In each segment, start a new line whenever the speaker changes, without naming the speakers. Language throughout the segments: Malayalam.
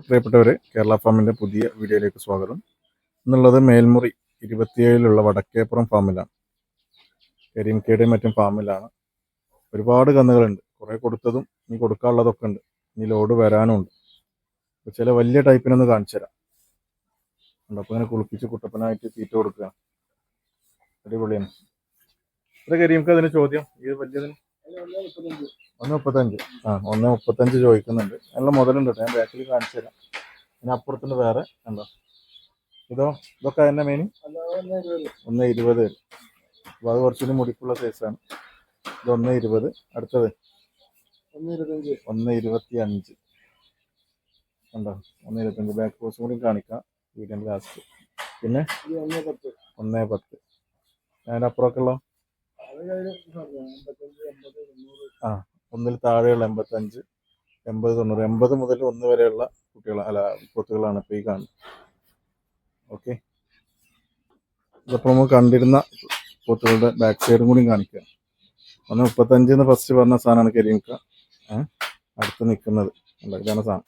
പ്രിയപ്പെട്ടവരെ, കേരള ഫാമിൻ്റെ പുതിയ വീഡിയോയിലേക്ക് സ്വാഗതം. എന്നുള്ളത് മേൽമുറി 27 വടക്കേപ്പുറം ഫാമിലാണ്. കരീംകയുടെയും മറ്റും ഫാമിലാണ്. ഒരുപാട് കന്നുകളുണ്ട്. കുറേ കൊടുത്തതും ഇനി കൊടുക്കാനുള്ളതൊക്കെ ഉണ്ട്. ഇനി ലോഡ് വരാനും ഉണ്ട്. ചില വലിയ ടൈപ്പിനൊന്ന് കാണിച്ചു തരാം. അപ്പോൾ ഇങ്ങനെ കുളിപ്പിച്ച് കുട്ടപ്പനായിട്ട് തീറ്റ കൊടുക്കുക. അടിപൊളിയാണ്. എത്ര കരീംക്ക് അതിന് ചോദ്യം? ഇത് വലിയതിന് 1.35. 1.35 ചോദിക്കുന്നുണ്ട്. നല്ല മുതലുണ്ട്. ഞാൻ ബാക്കിൽ കാണിച്ചു തരാം. പിന്നെ അപ്പുറത്തുണ്ട് വേറെ എന്താ ഇതൊക്കെ തന്നെ മെയിൻ 1.20. അപ്പോൾ അത് കുറച്ചുകൂടി മുടിക്കുള്ള സൈസാണ്. ഇത് 1.20. അടുത്തത് 1.25 ഉണ്ടോ? 1.25. ബാക്ക് പോസും കൂടി കാണിക്കാം വീടിൻ്റെ ലാസ്റ്റ്. പിന്നെ 1.10. അതിൻ്റെ അപ്പുറമൊക്കെ ഉള്ള ഒന്നിൽ താഴെയുള്ള 85, 80, 90, 80 മുതൽ 1 വരെയുള്ള പോത്തുകളാണ് ഇപ്പോൾ ഈ കാണുന്നത്. ഓക്കെ, ഇതപ്പോൾ നമ്മൾ കണ്ടിരുന്ന പോത്തുകളുടെ ബാക്ക് സൈഡും കൂടി കാണിക്കുക. 1.35 ഫസ്റ്റ് പറഞ്ഞ സാധനമാണ് കരീംക്ക. അടുത്ത് നിൽക്കുന്നത് ഇതാണ് സാധനം.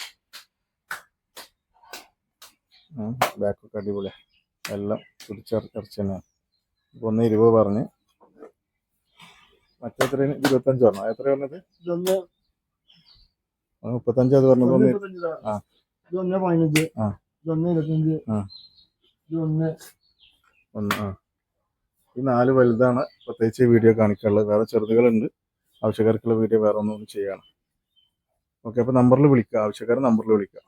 ബാക്കൊക്കെ അടിപൊളിയാണ്. എല്ലാം പിടിച്ചിറച്ചി തന്നെയാണ്. ഇപ്പോൾ 1.20 പറഞ്ഞ്. മറ്റെത്ര 25 പറഞ്ഞോ? എത്ര പറഞ്ഞത്? 35 അത് പറഞ്ഞത്. ഈ 4 വലുതാണ് പ്രത്യേകിച്ച് വീഡിയോ കാണിക്കാനുള്ളത്. വേറെ ചെറുതുകളുണ്ട്. ആവശ്യക്കാർക്കുള്ള വീഡിയോ വേറെ ഒന്നും ചെയ്യണം. ഓക്കെ, അപ്പോൾ നമ്പറിൽ വിളിക്കുക. ആവശ്യക്കാർ നമ്പറിൽ വിളിക്കുക.